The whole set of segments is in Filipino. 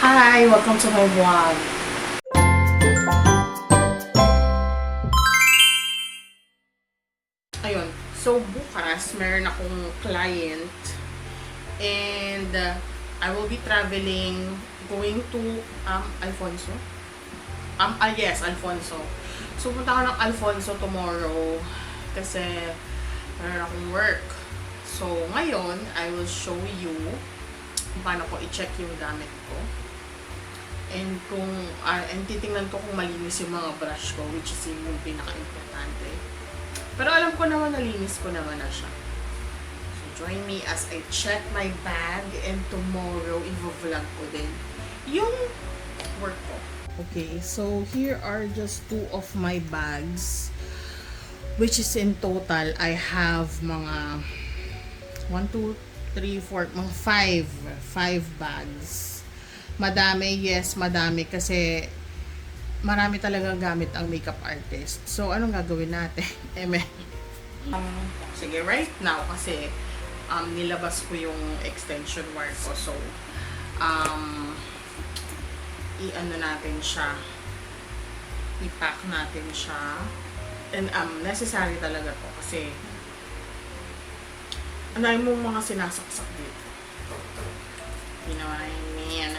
Hi! Welcome to my vlog. Ayun. So, bukas, meron akong client and I will be traveling, going to Alfonso. Yes, Alfonso. So, punta ako ng Alfonso tomorrow kasi meron akong work. So, ngayon, I will show you kung paano ko i-check yung gamit ko. And titingnan ko kung malinis yung mga brush ko, which is yung pinaka-importante. Pero alam ko naman, nalinis ko naman na siya. So, join me as I check my bag and tomorrow, i-vlog ko din yung work ko. Okay, so here are just two of my bags, which is in total, I have mga 1, 2, 3, 4, mga 5 bags. Madami, yes, madami kasi marami talagang gamit ang makeup artist. So, anong gagawin natin? Sige, right now kasi nilabas ko yung extension wire ko. So, i-ano natin siya. I-pack natin siya. And necessary talaga to kasi anay mo mga sinasaksak dito. Ginawa yan.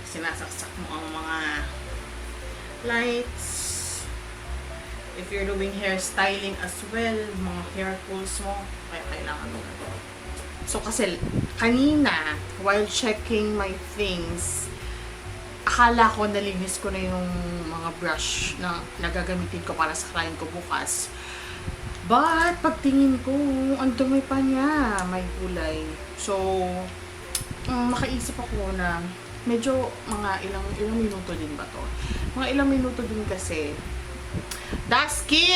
Sinasaksak mo ang mga lights. If you're doing hairstyling as well, mga hair tools mo, kaya kailangan mo na to. So, kasi kanina, while checking my things, akala ko nalinis ko na yung mga brush na nagagamitin ko para sa client ko bukas. But, pagtingin ko, ang dumi pa niya. May kulay. So, makaisip ako na medyo mga ilang minuto din ba to? Mga ilang minuto din kasi. Dasky!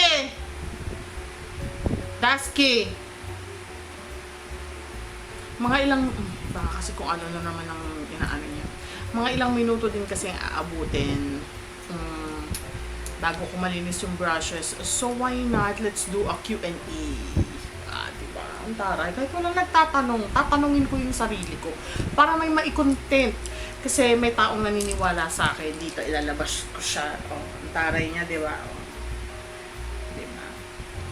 Mga ilang, baka kasi kung ano na naman ang inaano niya. Mga ilang minuto din kasi aabutin bago ko malinis yung brushes. So, why not? Let's do a Q&A. Diba? Ang taray. Kahit walang nagtatanong, tatanungin ko yung sarili ko. Para may mai-content. Kasi may taong naniniwala sa akin. Dito, ilalabas ko siya. Ang taray niya, diba? Diba?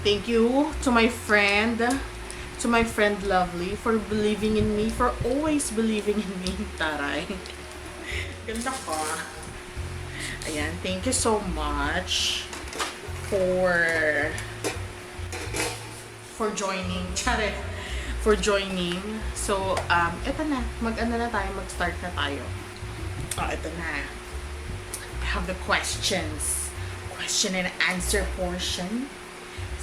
Thank you to my friend. To my friend Lovely for believing in me. For always believing in me. Taray. Ganda ka. Ayan, thank you so much for joining. For joining. So, eto na. Mag-ano na tayo, mag-start na tayo. Eto na. I have the questions. Question and answer portion.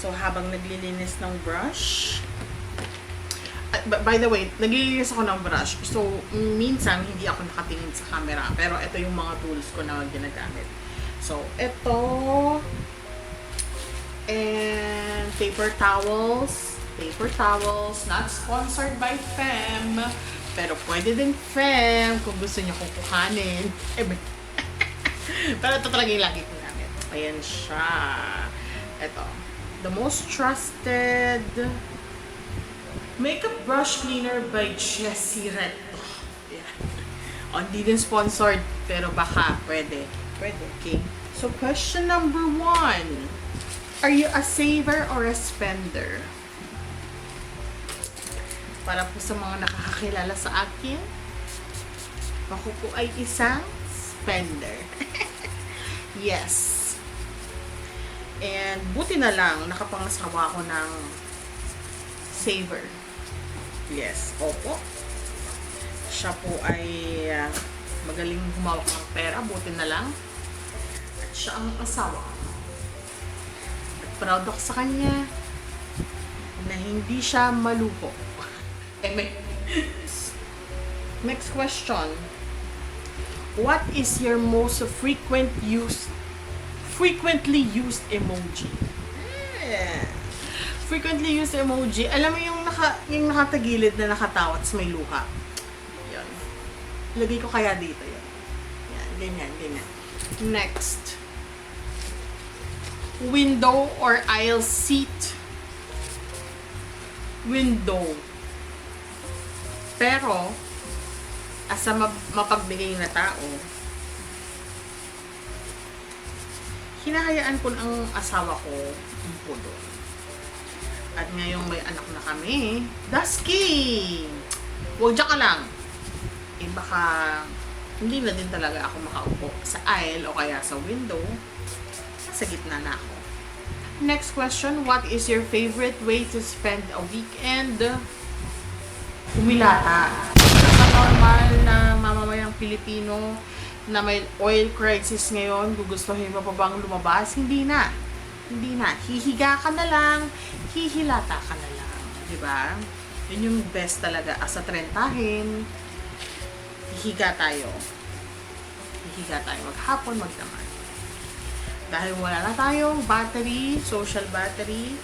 So, habang naglilinis ng brush, by the way, naglilinis ako ng brush. So, minsan, hindi ako nakatingin sa camera. Pero, ito yung mga tools ko na ginagamit. So, ito. And, paper towels. Paper towels. Not sponsored by Fem. Pero, pwede din Fem kung gusto niyo kukuhanin. Pero, ito talaga yung lagi ko gamit. Ayan siya. Ito. The most trusted makeup brush cleaner by Jessie Reto. Yeah. Hindi din sponsored, pero baka pwede. Pwede, okay? So, question number 1. Are you a saver or a spender? Para po sa mga nakakakilala sa akin, ako po ay isang spender. Yes. And buti na lang, nakapangasawa ako ng saver. Yes, opo. Siya po ay magaling humawak ng pera, buti na lang. At siya ang asawa. At proud ako sa kanya na hindi siya maluho. Next question. What is your most frequently used emoji? Frequently used emoji. Alam mo yung nakatagilid na nakatawa at may luha. Yan. Lagay ko kaya dito yan. Yan, ganyan. Next. Window or aisle seat? Window. Pero, As a mapagbigay na tao, hinahayaan ko ang asawa ko umupo doon. At ngayong may anak na kami, Dusky! Huwag dyan ka lang. Eh baka hindi na din talaga ako makaupo sa aisle o kaya sa window. Sa gitna na ako. Next question, what is your favorite way to spend a weekend? Humilata. Sa normal na mamamayang Pilipino na may oil crisis ngayon, gugustuhin mo pa bang lumabas? Hindi na. Hindi na. Hihiga ka na lang, hihilata ka na lang. Diba? Yun yung best talaga. Asa trentahin, hihiga tayo. Hihiga tayo. Maghapon, magdamag. Dahil wala na tayong battery, social battery,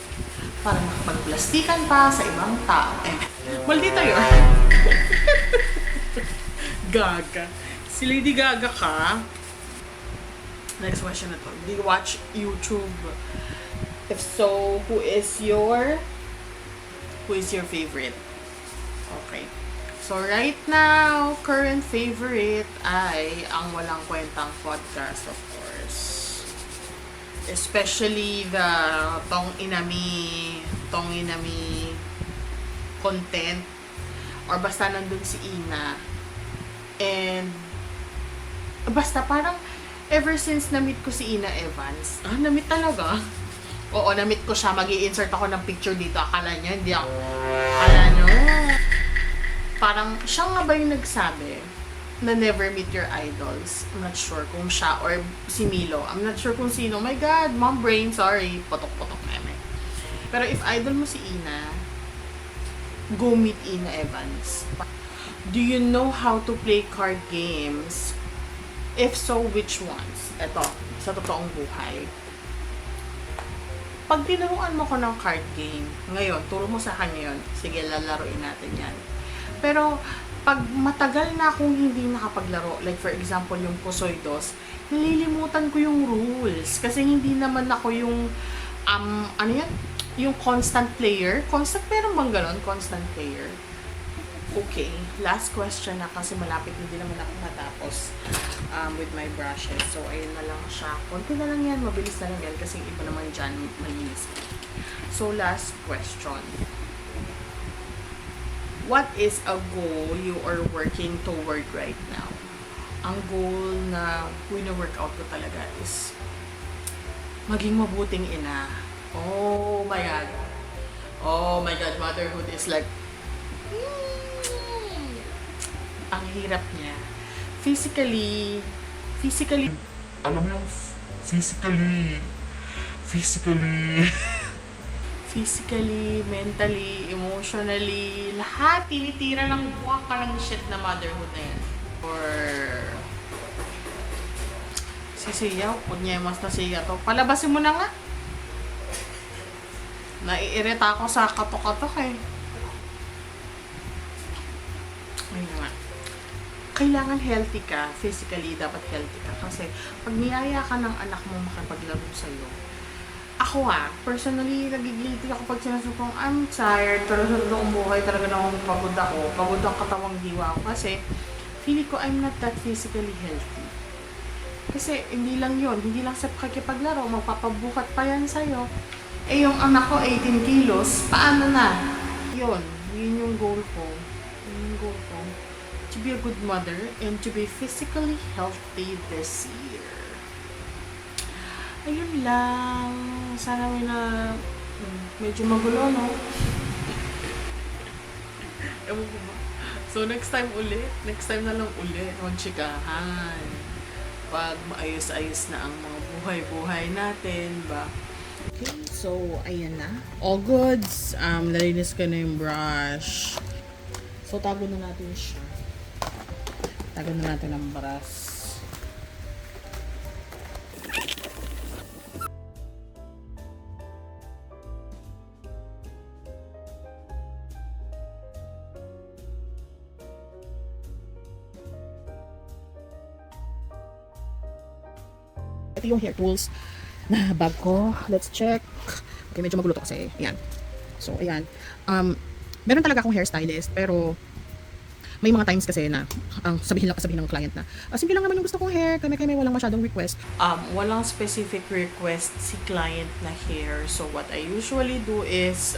para makapagplastikan pa sa ibang tao. Well, dito yun. Gaga. Si Lady Gaga ka. Next question na to. Do you watch YouTube? If so, who is your favorite? Okay. So, right now, current favorite ay ang Walang Kwentang podcast, of course. Especially the Tong Inami content, or basta nandun si Ina. And basta parang ever since na-meet ko si Ina Evans, na-meet talaga. Oo, na-meet ko siya. Mag-i-insert ako ng picture dito. Akala niya, hindi ako. Akala niyo. Parang, siya nga ba yung nagsabi na never meet your idols? I'm not sure kung siya or si Milo. I'm not sure kung sino. Oh my God, mom brain, sorry. Potok-potok na yun. Pero if idol mo si Ina, go meet Ina Evans. Do you know how to play card games? If so, which ones? Ito, sa totoong buhay. Pag tinuruan mo ko ng card game, ngayon, turo mo sa akin ngayon, sige, lalaroin natin yan. Pero, pag matagal na akong hindi nakapaglaro, like for example, yung Pusoy Dos, nalilimutan ko yung rules. Kasi hindi naman ako yung, ano yan? Yung constant player. Constant, meron bang ganon? Constant player. Okay, last question na kasi malapit hindi naman ako matapos with my brushes. So, ayun na lang siya. Konti na lang yan, mabilis na lang yan kasi iba naman dyan malinis. So, last question. What is a goal you are working toward right now? Ang goal na wino-workout ko talaga is maging mabuting ina. Oh my God. Oh my God, motherhood is like ang hirap niya. Physically, alam mo yung physically, mentally, emotionally, lahat tinitira ng buwak ka ng shit na motherhood na yan. Or si Sia, punyemas na Sia to. Palabasin mo na nga. Naiirita ako sa katok-katok eh. Ayun nga. Kailangan healthy ka, physically dapat healthy ka. Kasi pag niyaya ka ng anak mo makipaglaro sa'yo, ako personally, nagigilty ako pag sinasabi kong I'm tired, pero sa totoong buhay talaga na akong pagod ako. Pagod ang katawang diwa ko kasi feeling ko I'm not that physically healthy. Kasi hindi lang yon, hindi lang sa pakikipaglaro, magpapabukat pa yan sa'yo. Eh yung anak ko 18 kilos, paano na? Yun yung goal ko. Yun yung goal ko. To be a good mother and to be physically healthy this year. Ayun lang. Sana may na medyo magulo, no? Ewan ko ba? So, next time na lang ulit, magchikahan. Pag maayos-ayos na ang mga buhay-buhay natin, ba? Okay, so, ayan na. All goods. Nalinis ko na yung brush. So, tago na natin siya. Tago na natin ang brush. Ito yung hair tools na bag ko. Let's check. Okay, medyo magulo to kasi. Ayan. So, ayan. Meron talaga akong hairstylist, pero May mga times kasi na ang sabihin ng client na simple lang naman yung gusto kong hair, kami walang masyadong request. Walang specific request si client na hair. So what I usually do is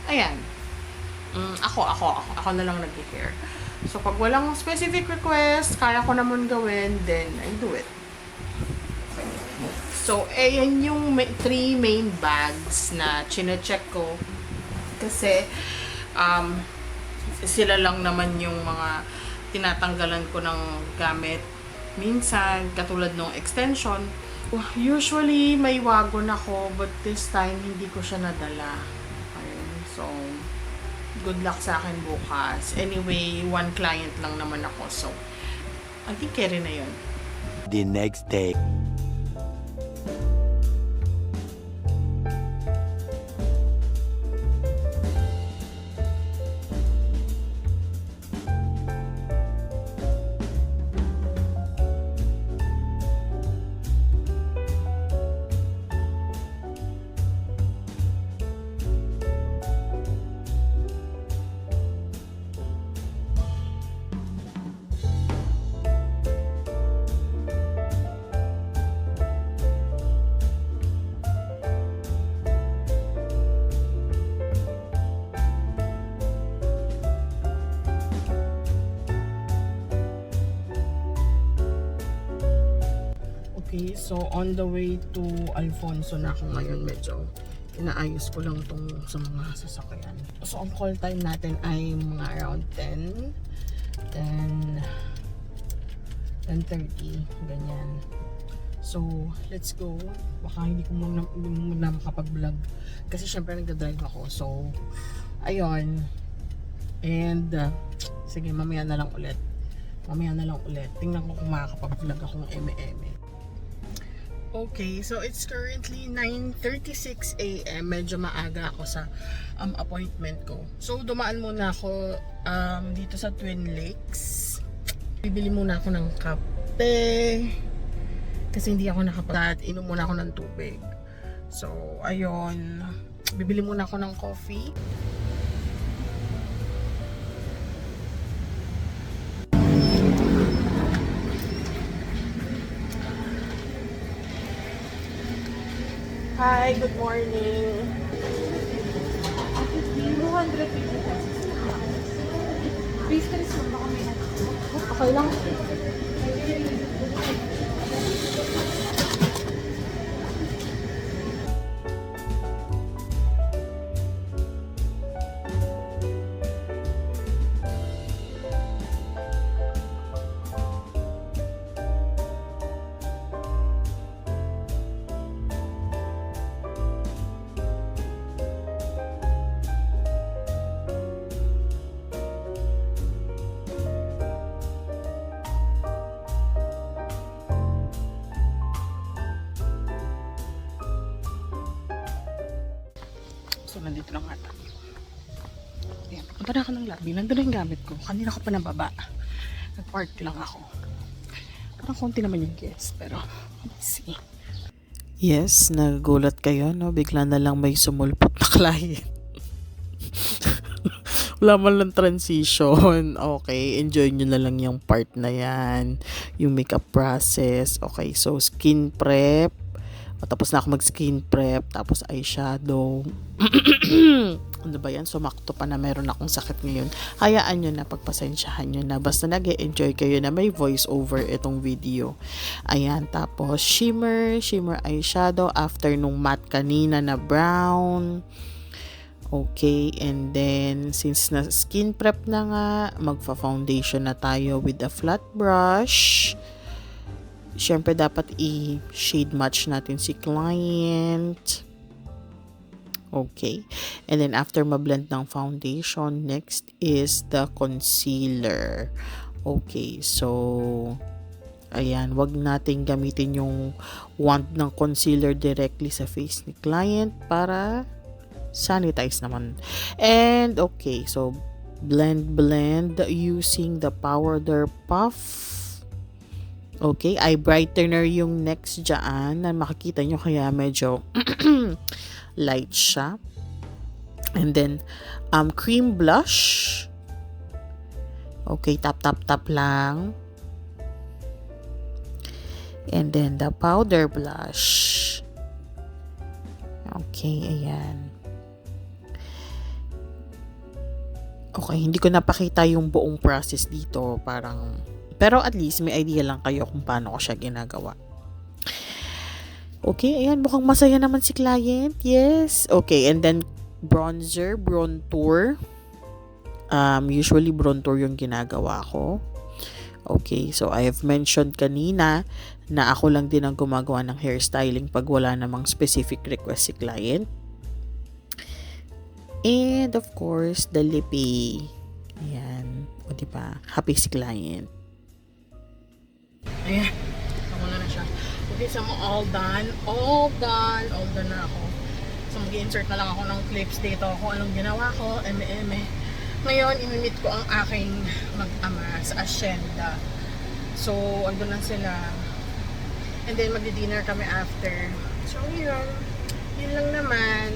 ayan. Ako na lang nag-hair. So pag walang specific request, kaya ko naman gawin, then I do it. So, ayan yung 3 main bags na chine-check ko. Kasi, sila lang naman yung mga tinatanggalan ko ng gamit. Minsan, katulad ng extension. Usually, may wagon ako, but this time, hindi ko siya nadala. Ayun. So, good luck sa akin bukas. Anyway, 1 client lang naman ako. So, I think carry na yun. The next day. Okay, so on the way to Alfonso na ako ngayon. Medyo inaayos ko lang tong sa mga sasakyan. So ang call time natin ay mga around 10 10:30 ganyan. So let's go. Baka hindi ko muna makapag-vlog kasi syempre nagda-drive ako. So ayun. And sige, mamaya na lang ulit. Tingnan ko kung makakapag-vlog akong eme-eme. Okay, so it's currently 9:36 AM. Medyo maaga ako sa appointment ko. So dumaan muna ako dito sa Twin Lakes. Bibili muna ako ng kape kasi hindi ako inom muna ako ng tubig. So ayun, bibili muna ako ng coffee. Hi, good morning. 250 pesos. Pastries mo, baka may ano. Okay lang. So, nandito lang ata. Ayan, papunta na ako ng lobby. Nandun na yung gamit ko. Kanina ko pa nababa. Nag-park lang ako. Parang konti naman yung guest. Pero, let's see. Yes, nagulat kayo, no? Bigla na lang may sumulpot na client. Wala man lang transition. Okay, enjoy nyo na lang yung part na yan. Yung makeup process. Okay, so skin prep. Tapos na ako mag-skin prep. Tapos eyeshadow. Ano ba yan? Sumakto pa na meron akong sakit ngayon. Hayaan nyo na, pagpasensyahan nyo na. Basta nag-e-enjoy kayo na may voice over itong video. Ayan, tapos shimmer eyeshadow after nung matte kanina na brown. Okay, and then since na skin prep na nga, magfa-foundation na tayo with a flat brush. Siyempre dapat i-shade match natin si client. Okay. And then after ma-blend ng foundation, next is the concealer. Okay, so ayan, wag natin gamitin yung wand ng concealer directly sa face ni client para sanitize naman. And okay, so blend using the powder puff. Okay, eye brightener yung next dyan na makikita nyo, kaya medyo light siya. And then cream blush. Okay, tap lang. And then the powder blush. Okay, ayan. Okay, hindi ko napakita yung buong process dito. Pero at least may idea lang kayo kung paano ko siya ginagawa. Okay, ayan. Mukhang masaya naman si client. Yes. Okay, and then bronzer, bronzer. Usually bronzer yung ginagawa ko. Okay, so I have mentioned kanina na ako lang din ang gumagawa ng hairstyling pag wala namang specific request si client. And of course, the lippy. Ayan. O diba? Happy si client. Ayan. Ako na siya. Okay, so all done. All done na ako. So mag-insert na lang ako ng clips dito kung anong ginawa ko. Ngayon, imimit ko ang aking mag-ama sa asyenda. So, andun lang sila. And then, magdi-dinner kami after. So, yun. Yun lang naman.